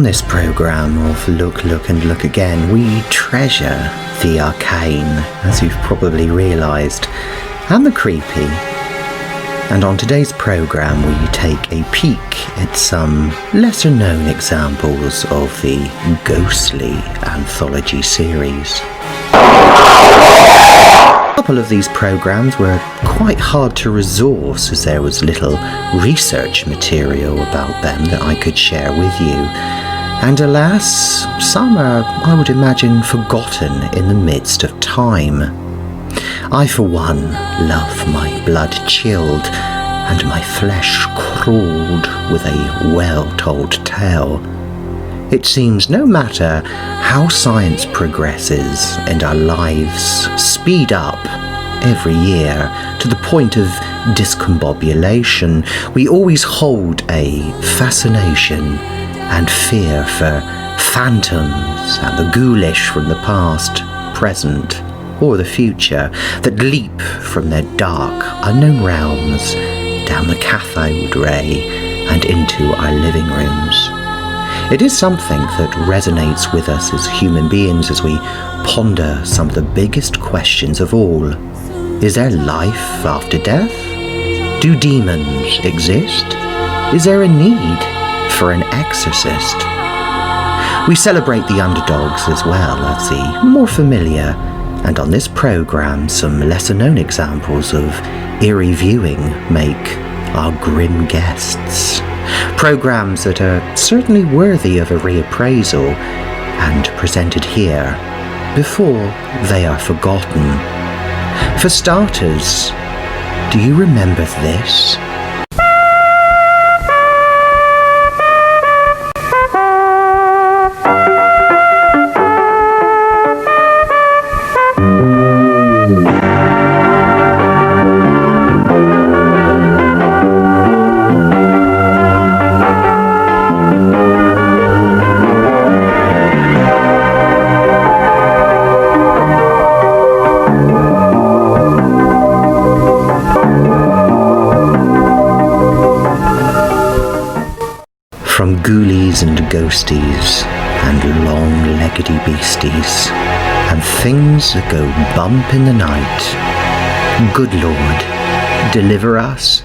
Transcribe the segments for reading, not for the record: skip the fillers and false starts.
this programme of Look, Look and Look Again, we treasure the arcane, as you've probably realised, and the creepy. And on today's programme we take a peek at some lesser known examples of the ghostly anthology series. A couple of these programmes were quite hard to resource as there was little research material about them that I could share with you. And alas, some are, I would imagine, forgotten in the midst of time. I, for one, love my blood chilled and my flesh crawled with a well-told tale. It seems no matter how science progresses and our lives speed up every year to the point of discombobulation, we always hold a fascination and fear for phantoms and the ghoulish from the past, present, or the future that leap from their dark, unknown realms down the cathode ray and into our living rooms. It is something that resonates with us as human beings as we ponder some of the biggest questions of all. Is there life after death? Do demons exist? Is there a need for an exorcist? We celebrate the underdogs as well as the more familiar, and on this programme some lesser known examples of eerie viewing make our grim guests. Programmes that are certainly worthy of a reappraisal and presented here before they are forgotten. For starters, do you remember this? From ghoulies and ghosties and long-leggedy beasties and things that go bump in the night, good Lord, deliver us.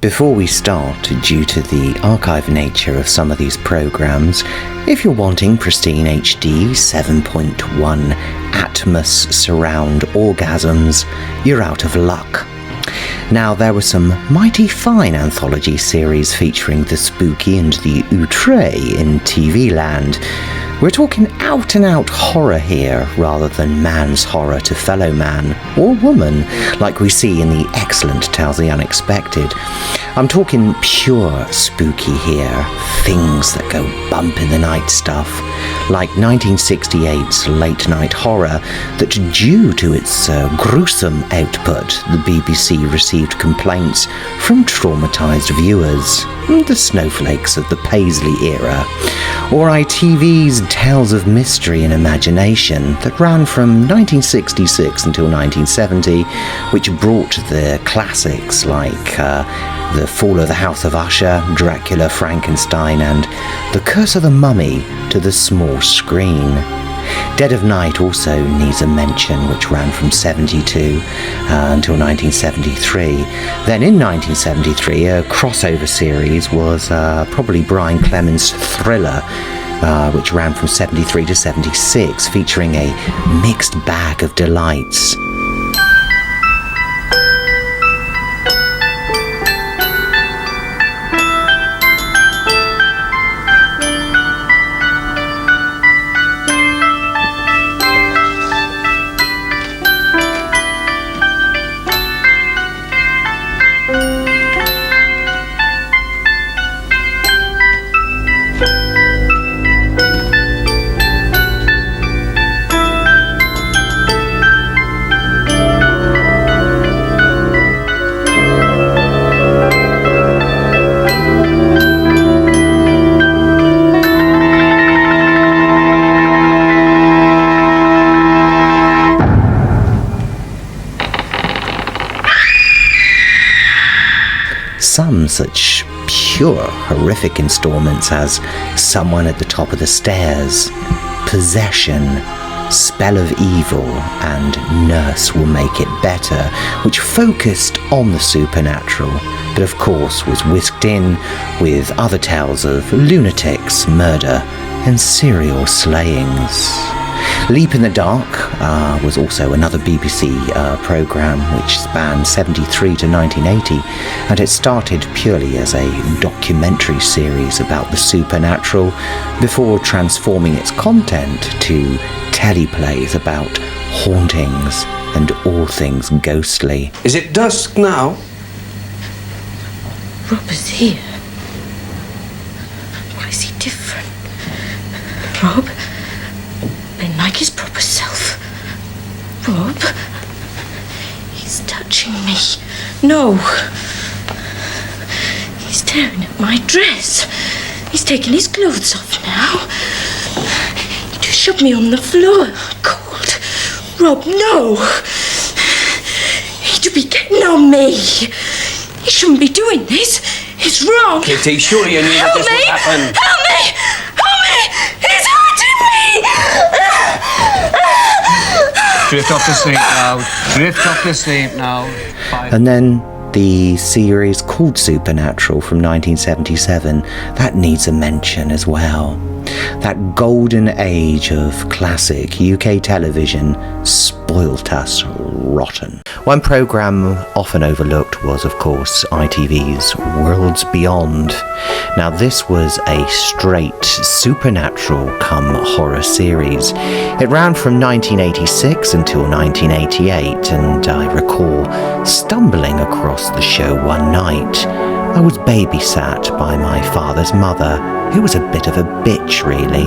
Before we start, due to the archive nature of some of these programmes, if you're wanting pristine HD 7.1 Atmos surround orgasms, you're out of luck. Now, there were some mighty fine anthology series featuring the spooky and the outre in TV land. We're talking out-and-out horror here, rather than man's horror to fellow man or woman, like we see in the excellent Tales of the Unexpected. I'm talking pure spooky here, things that go bump in the night stuff, like 1968's late night horror that, due to its gruesome output, the BBC received complaints from traumatised viewers, the snowflakes of the Paisley era, or ITV's Tales of Mystery and Imagination that ran from 1966 until 1970, which brought the classics like The Fall of the House of Usher, Dracula, Frankenstein and The Curse of the Mummy to the small screen. Dead of Night also needs a mention, which ran from 72 until 1973. Then in 1973, a crossover series was probably Brian Clemens' Thriller, which ran from 73 to 76, featuring a mixed bag of delights. some such pure horrific installments as Someone at the Top of the Stairs, Possession, Spell of Evil, and Nurse Will Make It Better, which focused on the supernatural, but of course was whisked in with other tales of lunatics, murder, and serial slayings. Leap in the Dark was also another BBC programme which spanned 73 to 1980, and it started purely as a documentary series about the supernatural before transforming its content to teleplays about hauntings and all things ghostly. Is it dusk now? Rob is here. Why is he different? Rob? Been like his proper self. Rob? He's touching me. No. He's tearing at my dress. He's taking his clothes off now. He just shoved me on the floor. Cold. Rob, no. He'd be getting on me. He shouldn't be doing this. It's wrong. Kitty, surely you knew that this would happen. Help me! Help me! He's hurting me! Drift off to sleep now. Drift off to sleep now. And then the series called Supernatural from 1977, that needs a mention as well. That golden age of classic UK television spoilt us rotten. One programme often overlooked was, of course, ITV's Worlds Beyond. Now, this was a straight supernatural come horror series. It ran from 1986 until 1988, and I recall stumbling across the show one night. I was babysat by my father's mother, who was a bit of a bitch, really.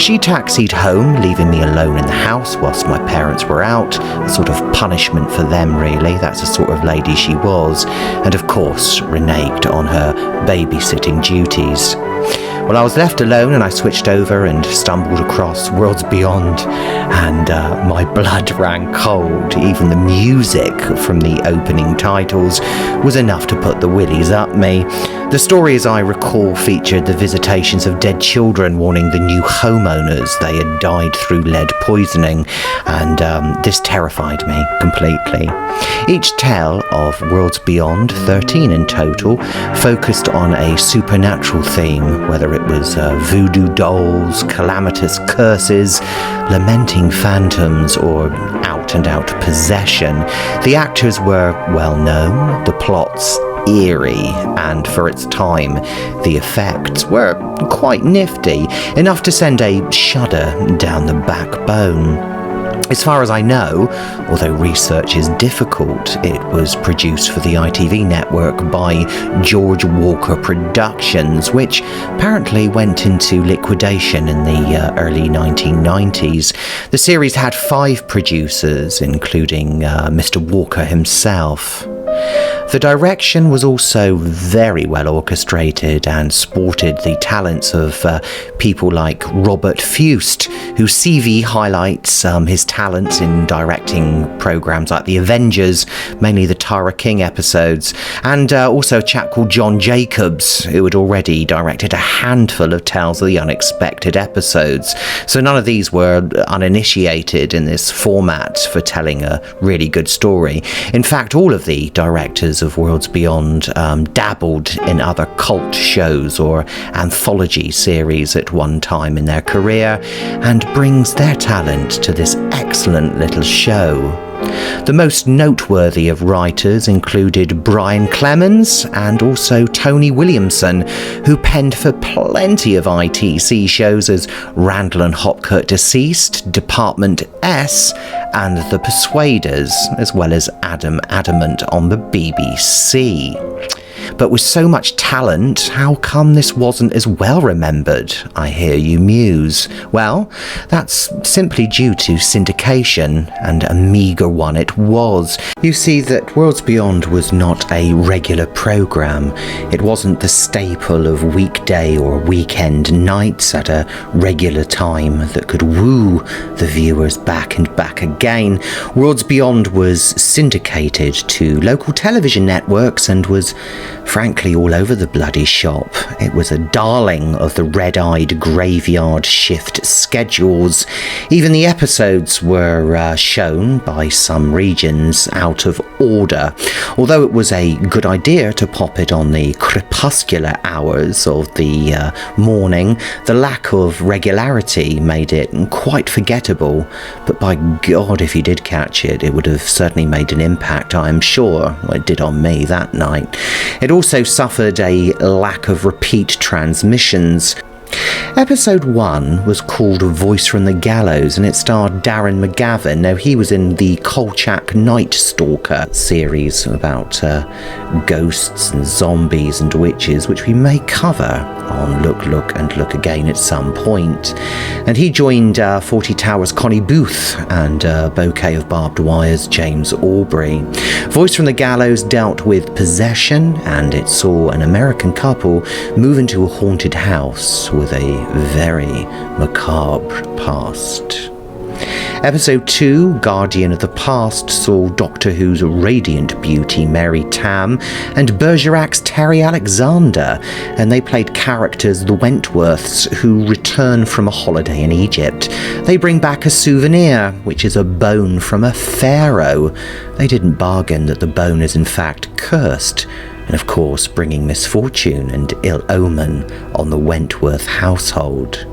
She taxied home, leaving me alone in the house whilst my parents were out, a sort of punishment for them, really. That's the sort of lady she was, and of course reneged on her babysitting duties. Well, I was left alone and I switched over and stumbled across Worlds Beyond, and my blood ran cold. Even the music from the opening titles was enough to put the willies up me. The story, as I recall, featured the visitations of dead children warning the new homeowners they had died through lead poisoning, and this terrified me completely. Each tale of Worlds Beyond, 13 in total, focused on a supernatural theme, whether it was voodoo dolls, calamitous curses, lamenting phantoms, or out-and-out possession. The actors were well known, the plots eerie, and for its time the effects were quite nifty, enough to send a shudder down the backbone. As far as I know, although research is difficult, it was produced for the ITV network by George Walker Productions, which apparently went into liquidation in the early 1990s. The series had 5 producers, including Mr. Walker himself. The direction was also very well orchestrated and sported the talents of people like Robert Fust, whose CV highlights his talents in directing programmes like The Avengers, mainly the Tara King episodes, and also a chap called John Jacobs, who had already directed a handful of Tales of the Unexpected episodes. So none of these were uninitiated in this format for telling a really good story. In fact, all of the directors of Worlds Beyond dabbled in other cult shows or anthology series at one time in their career, and brings their talent to this excellent little show. The most noteworthy of writers included Brian Clemens and also Tony Williamson, who penned for plenty of ITC shows as Randall and Hopkirk Deceased, Department S, and The Persuaders, as well as Adam Adamant on the BBC. But with so much talent, how come this wasn't as well remembered, I hear you muse? Well, that's simply due to syndication, and a meagre one it was. You see that Worlds Beyond was not a regular programme. It wasn't the staple of weekday or weekend nights at a regular time that could woo the viewers back and back again. Worlds Beyond was syndicated to local television networks and was frankly all over the bloody shop. It was a darling of the red-eyed graveyard shift schedules. Even the episodes were shown by some regions out of order. Although it was a good idea to pop it on the crepuscular hours of the morning, the lack of regularity made it quite forgettable. But by God, if you did catch it, it would have certainly made an impact, I am sure. Well, it did on me that night. It also suffered a lack of repeat transmissions. Episode 1 was called Voice from the Gallows, and it starred Darren McGavin. Now, he was in the Kolchak Night Stalker series about ghosts and zombies and witches, which we may cover on Look, Look and Look Again at some point. And he joined 40 Towers' Connie Booth and Bouquet of Barbed Wire's James Aubrey. Voice from the Gallows dealt with possession, and it saw an American couple move into a haunted house with a very macabre past. Episode 2, Guardian of the Past, saw Doctor Who's radiant beauty Mary Tam and Bergerac's Terry Alexander, and they played characters the Wentworths who return from a holiday in Egypt. They bring back a souvenir, which is a bone from a pharaoh. They didn't bargain that the bone is in fact cursed, and of course bringing misfortune and ill omen on the Wentworth household.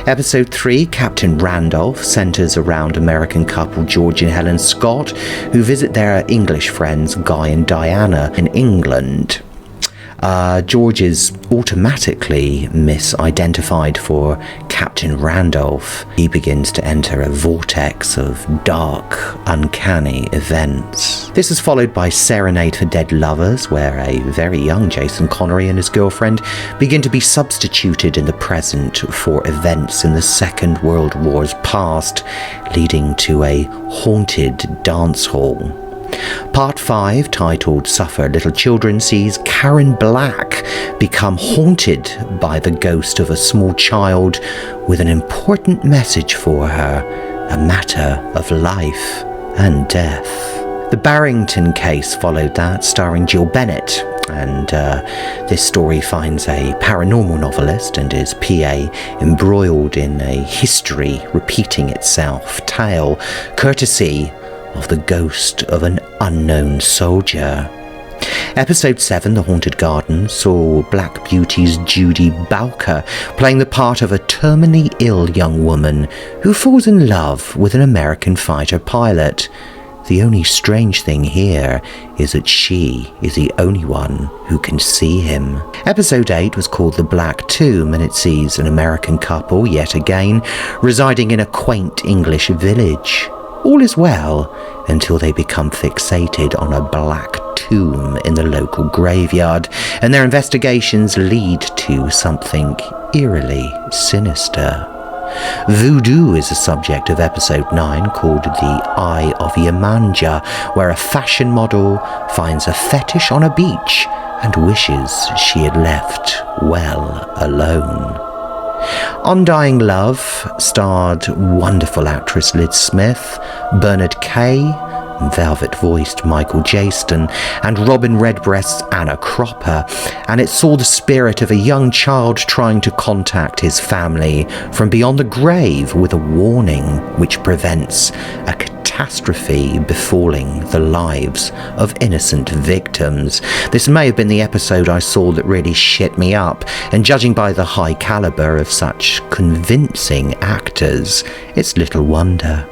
Episode 3, Captain Randolph, centres around American couple George and Helen Scott, who visit their English friends Guy and Diana in England. George is automatically misidentified for Captain Randolph. He begins to enter a vortex of dark, uncanny events. This is followed by Serenade for Dead Lovers, where a very young Jason Connery and his girlfriend begin to be substituted in the present for events in the Second World War's past, leading to a haunted dance hall. Part 5, titled Suffer Little Children, sees Karen Black become haunted by the ghost of a small child with an important message for her, a matter of life and death. The Barrington Case followed that, starring Jill Bennett, and this story finds a paranormal novelist and his PA embroiled in a history repeating itself tale, courtesy of the ghost of an unknown soldier. Episode 7, The Haunted Garden, saw Black Beauty's Judy Bowker playing the part of a terminally ill young woman who falls in love with an American fighter pilot. The only strange thing here is that she is the only one who can see him. Episode 8 was called The Black Tomb, and it sees an American couple, yet again, residing in a quaint English village. All is well until they become fixated on a black tomb in the local graveyard, and their investigations lead to something eerily sinister. Voodoo is the subject of episode 9, called The Eye of Yemanja, where a fashion model finds a fetish on a beach and wishes she had left well alone. Undying Love starred wonderful actress Liz Smith, Bernard Kay, velvet-voiced Michael Jaston, and Robin Redbreast's Anna Cropper, and it saw the spirit of a young child trying to contact his family from beyond the grave with a warning which prevents a catastrophe befalling the lives of innocent victims. This may have been the episode I saw that really shit me up, and judging by the high caliber of such convincing actors, it's little wonder.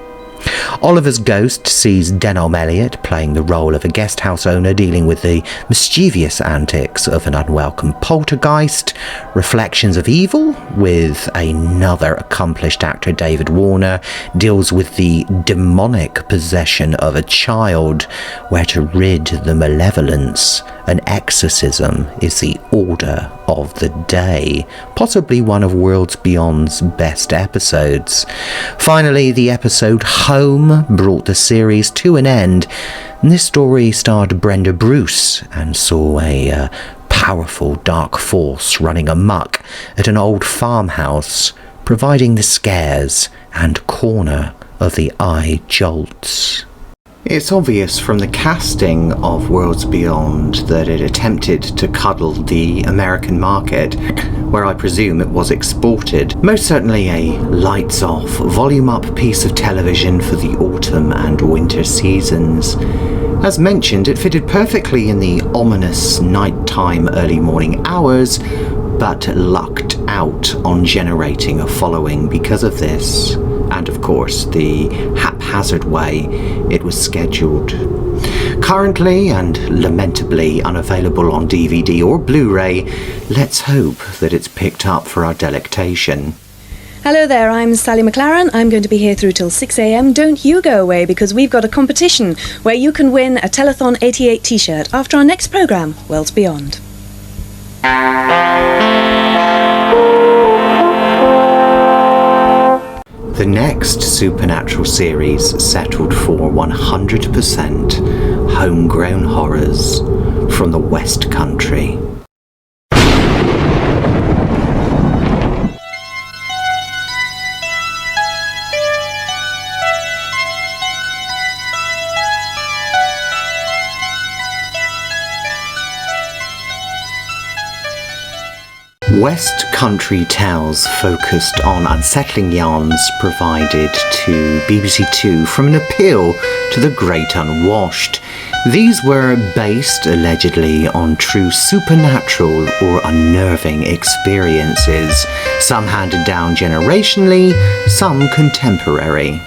Oliver's Ghost sees Denholm Elliott playing the role of a guest house owner dealing with the mischievous antics of an unwelcome poltergeist. Reflections of Evil, with another accomplished actor, David Warner, deals with the demonic possession of a child, where to rid the malevolence, an exorcism is the order of the day, possibly one of Worlds Beyond's best episodes. Finally, the episode Home brought the series to an end, and this story starred Brenda Bruce and saw a powerful dark force running amok at an old farmhouse, providing the scares and corner of the eye jolts. It's obvious from the casting of Worlds Beyond that it attempted to cuddle the American market, where I presume it was exported. Most certainly a lights-off, volume-up piece of television for the autumn and winter seasons. As mentioned, it fitted perfectly in the ominous nighttime early morning hours, but lucked out on generating a following because of this, and of course the haphazard way it was scheduled. Currently and lamentably unavailable on DVD or Blu-ray, let's hope that it's picked up for our delectation. Hello there, I'm Sally McLaren. I'm going to be here through till 6 a.m. Don't you go away, because we've got a competition where you can win a Telethon 88 t-shirt after our next programme, Worlds Beyond. The next supernatural series settled for 100% homegrown horrors from the West Country. West Country Tales focused on unsettling yarns provided to BBC Two from an appeal to the great unwashed. These were based allegedly on true supernatural or unnerving experiences, some handed down generationally, some contemporary.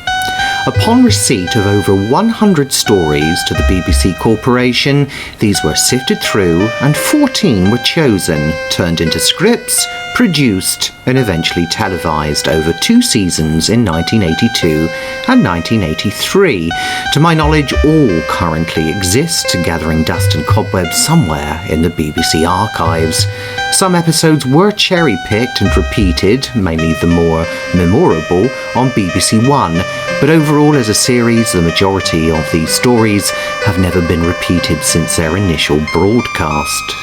Upon receipt of over 100 stories to the BBC Corporation, these were sifted through and 14 were chosen, turned into scripts, produced and eventually televised over 2 seasons in 1982 and 1983. To my knowledge, all currently exist, gathering dust and cobwebs somewhere in the BBC archives. Some episodes were cherry-picked and repeated, mainly the more memorable, on BBC One, but overall as a series, the majority of these stories have never been repeated since their initial broadcast.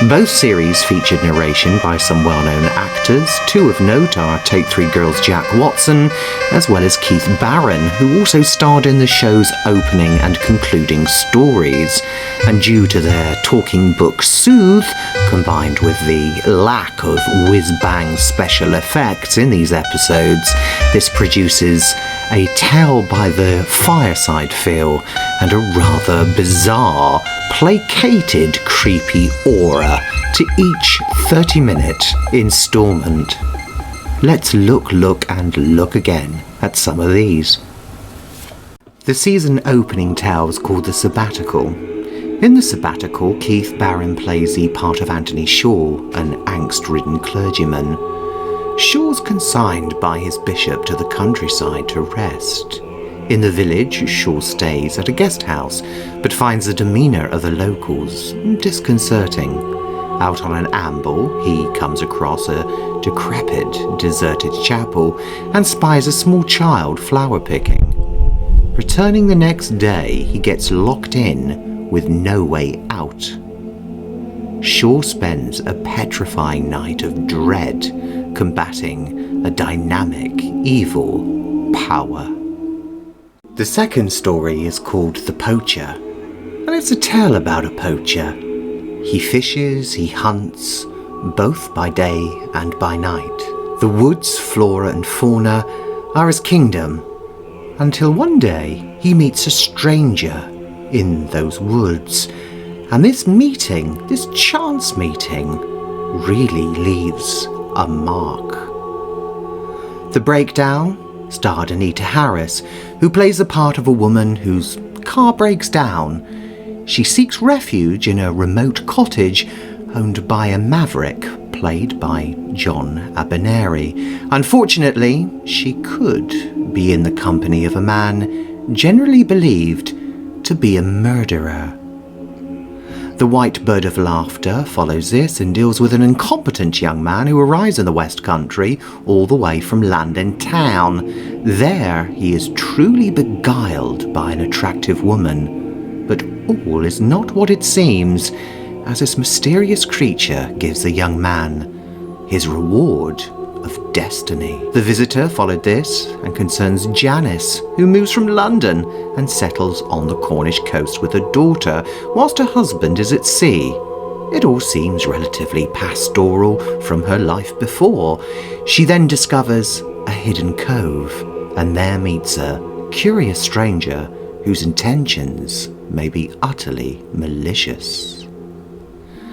Both series featured narration by some well-known actors. 2 of note are Take 3 Girls' Jack Watson, as well as Keith Barron, who also starred in the show's opening and concluding stories. And due to their talking book soothe, combined with the lack of whiz-bang special effects in these episodes, this produces a tale by the fireside feel and a rather bizarre, placated, creepy aura to each 30-minute installment. Let's look again at some of these. The season opening tale was called The Sabbatical. In The Sabbatical, Keith Barron plays the part of Anthony Shaw, an angst-ridden clergyman. Shaw's consigned by his bishop to the countryside to rest. In the village, Shaw stays at a guest house, but finds the demeanour of the locals disconcerting. Out on an amble, he comes across a decrepit, deserted chapel and spies a small child flower-picking. Returning the next day, he gets locked in with no way out. Shaw spends a petrifying night of dread combating a dynamic, evil power. The second story is called The Poacher, and it's a tale about a poacher. He fishes, he hunts, both by day and by night. The woods, flora and fauna are his kingdom, until one day he meets a stranger in those woods, and this chance meeting, really leaves a mark. The Breakdown starred Anita Harris, who plays the part of a woman whose car breaks down. She seeks refuge in a remote cottage owned by a maverick, played by John Abineri. Unfortunately, she could be in the company of a man generally believed to be a murderer. The White Bird of Laughter follows this and deals with an incompetent young man who arrives in the West Country all the way from London town. There he is truly beguiled by an attractive woman, but all is not what it seems, as this mysterious creature gives the young man his reward of destiny. The Visitor followed this and concerns Janice, who moves from London and settles on the Cornish coast with her daughter, whilst her husband is at sea. It all seems relatively pastoral from her life before. She then discovers a hidden cove, and there meets a curious stranger whose intentions may be utterly malicious.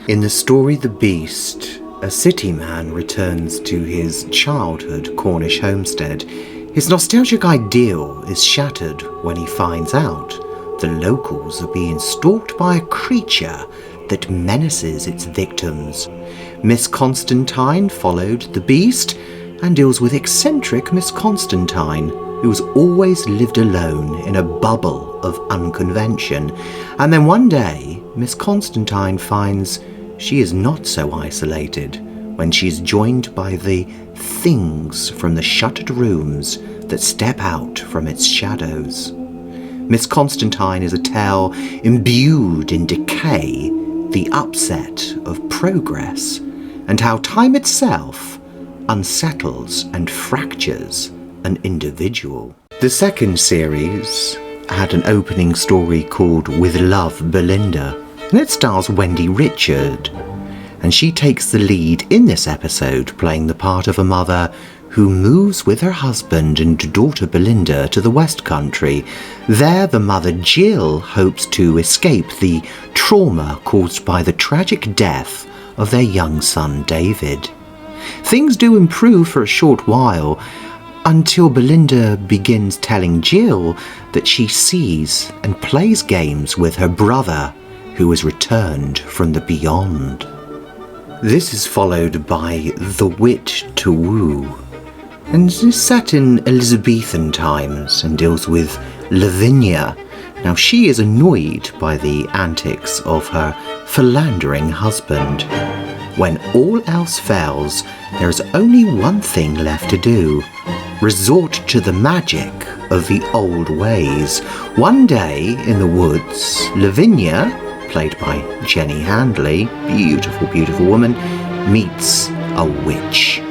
In the story The Beast, a city man returns to his childhood Cornish homestead. His nostalgic ideal is shattered when he finds out the locals are being stalked by a creature that menaces its victims. Miss Constantine followed the Beast and deals with eccentric Miss Constantine, who's always lived alone in a bubble of unconvention. And then one day, Miss Constantine finds she is not so isolated when she is joined by the things from the shuttered rooms that step out from its shadows. Miss Constantine is a tale imbued in decay, the upset of progress, and how time itself unsettles and fractures an individual. The second series had an opening story called With Love, Belinda, and it stars Wendy Richard, and she takes the lead in this episode, playing the part of a mother who moves with her husband and daughter Belinda to the West Country. There, the mother Jill hopes to escape the trauma caused by the tragic death of their young son David. Things do improve for a short while, until Belinda begins telling Jill that she sees and plays games with her brother, who has returned from the beyond. This is followed by The Wit to Woo, and is set in Elizabethan times and deals with Lavinia. Now, she is annoyed by the antics of her philandering husband. When all else fails, there is only one thing left to do: resort to the magic of the old ways. One day in the woods, Lavinia, played by Jenny Handley, beautiful, beautiful woman, meets a witch.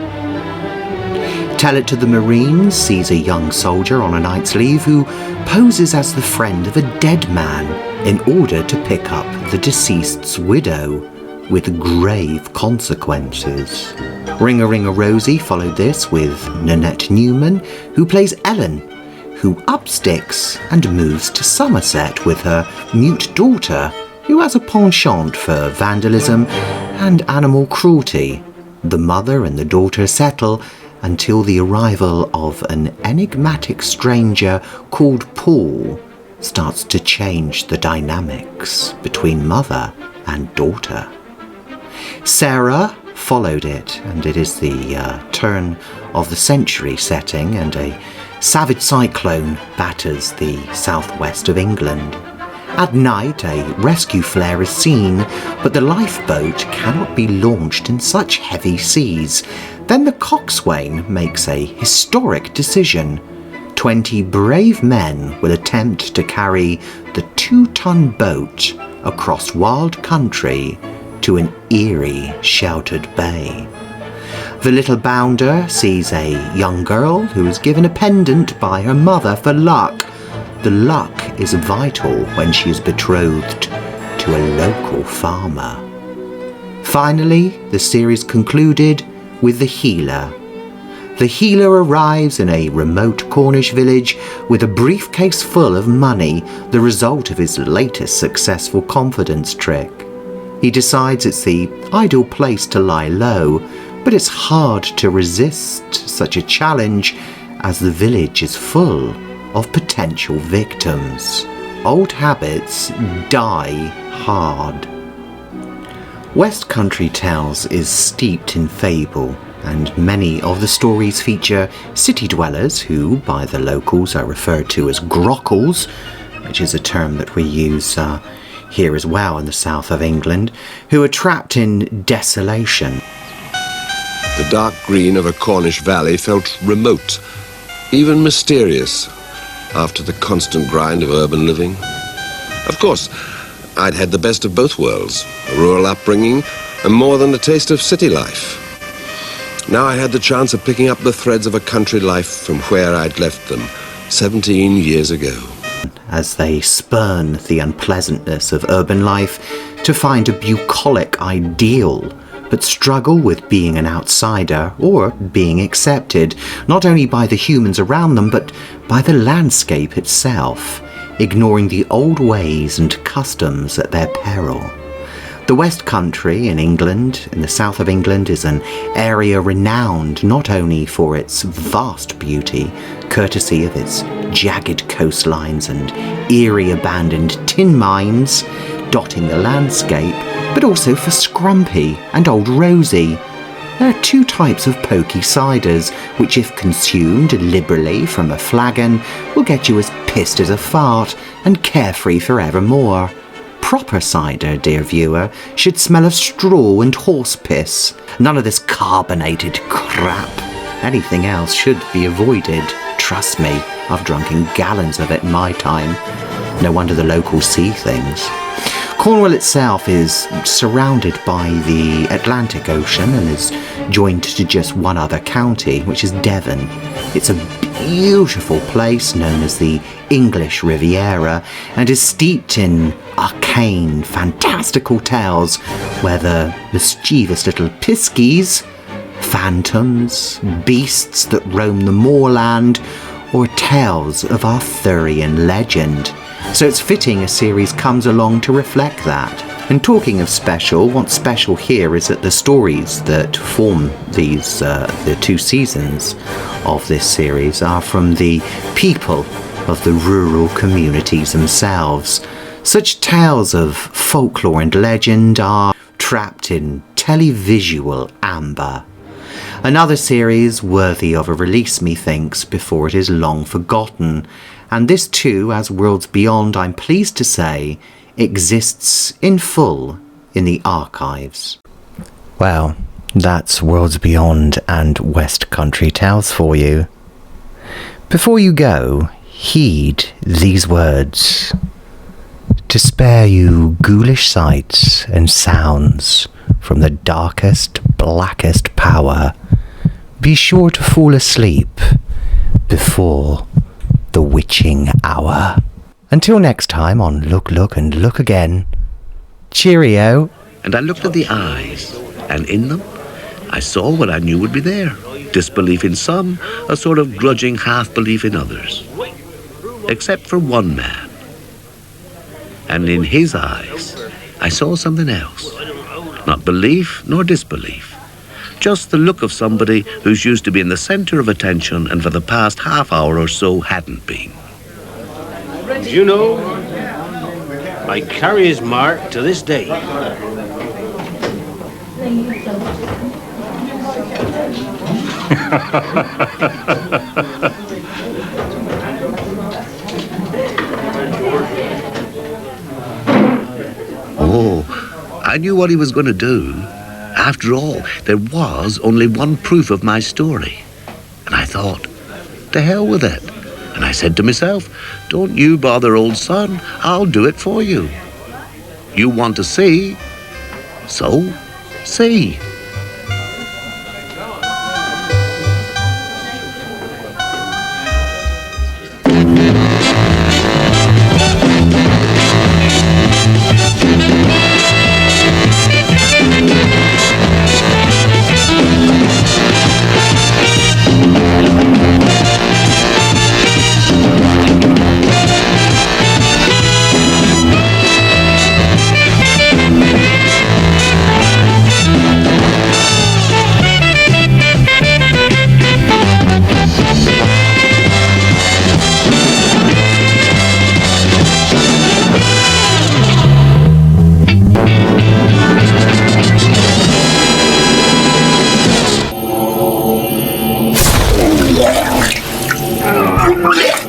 Tell It to the Marines sees a young soldier on a knight's leave who poses as the friend of a dead man in order to pick up the deceased's widow, with grave consequences. Ring-a-Ring-a-Rosie followed this with Nanette Newman, who plays Ellen, who up-sticks and moves to Somerset with her mute daughter, who has a penchant for vandalism and animal cruelty. The mother and the daughter settle until the arrival of an enigmatic stranger called Paul starts to change the dynamics between mother and daughter. Sarah followed it, and it is the turn of the century setting, and a savage cyclone batters the southwest of England. At night, a rescue flare is seen, but the lifeboat cannot be launched in such heavy seas. Then the coxswain makes a historic decision. 20 brave men will attempt to carry the 2-ton boat across wild country to an eerie, sheltered bay. The little bounder sees a young girl who is given a pendant by her mother for luck. The luck is vital when she is betrothed to a local farmer. Finally, the series concluded with The Healer. The healer arrives in a remote Cornish village with a briefcase full of money, the result of his latest successful confidence trick. He decides it's the ideal place to lie low, but it's hard to resist such a challenge as the village is full of potential victims. Old habits die hard. West Country Tales is steeped in fable, and many of the stories feature city dwellers who, by the locals, are referred to as grockles, which is a term that we use here as well in the south of England, who are trapped in desolation. The dark green of a Cornish valley felt remote, even mysterious, after the constant grind of urban living. Of course, I'd had the best of both worlds, a rural upbringing and more than a taste of city life. Now I had the chance of picking up the threads of a country life from where I'd left them 17 years ago. As they spurn the unpleasantness of urban life to find a bucolic ideal, but struggle with being an outsider or being accepted, not only by the humans around them, but by the landscape itself, ignoring the old ways and customs at their peril. The West Country in England, in the south of England, is an area renowned not only for its vast beauty, courtesy of its jagged coastlines and eerie abandoned tin mines dotting the landscape, but also for Scrumpy and Old Rosie. There are two types of pokey ciders, which if consumed liberally from a flagon, will get you as pissed as a fart and carefree forevermore. Proper cider, dear viewer, should smell of straw and horse piss. None of this carbonated crap. Anything else should be avoided. Trust me, I've drunk in gallons of it in my time. No wonder the locals see things. Cornwall itself is surrounded by the Atlantic Ocean and is joined to just one other county, which is Devon. It's a beautiful place known as the English Riviera and is steeped in arcane, fantastical tales where the mischievous little piskies, phantoms, beasts that roam the moorland, or tales of Arthurian legend. So it's fitting a series comes along to reflect that. And talking of special, what's special here is that the stories that form these the 2 seasons of this series are from the people of the rural communities themselves. Such tales of folklore and legend are trapped in televisual amber. Another series worthy of a release, methinks, before it is long forgotten. And this too, as Worlds Beyond, I'm pleased to say, exists in full in the archives. Well, that's Worlds Beyond and West Country Tales for you. Before you go, heed these words. To spare you ghoulish sights and sounds from the darkest, blackest power, be sure to fall asleep before the witching hour. Until next time on Look, Look and Look Again, cheerio. And I looked at the eyes, and in them I saw what I knew would be there. Disbelief in some, a sort of grudging half-belief in others. Except for one man. And in his eyes, I saw something else. Not belief nor disbelief. Just the look of somebody who's used to be in the center of attention and for the past half hour or so hadn't been. You know, I carry his mark to this day. Oh, I knew what he was going to do. After all, there was only one proof of my story. And I thought, to hell with it. And I said to myself, don't you bother, old son, I'll do it for you. You want to see, so see. Yeah.